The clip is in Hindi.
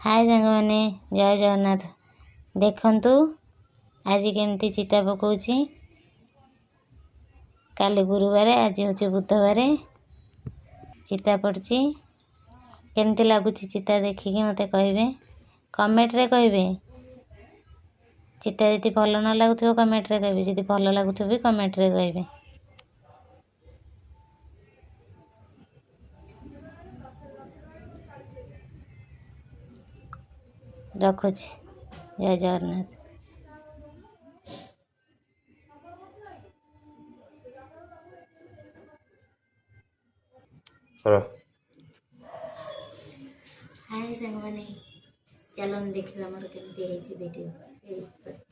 हाय सांग मैंने जय जगन्नाथ देखंतु आज केमती चिता पकाउछि। काली गुरुवार आज हूँ बुधवार चिता पड़ची। केमती लगुच चिता देखिकी मते कहबे कमेंट रे कहबे। चिता यदि भल न लगुथो कमेंट रे कहबे, यदि भल लगुथो भी कमेंट रे कहबे। रखुछि जय जगन्नाथ। हाय सांग मैंने चलो देखिए मोर केमती वीडियो।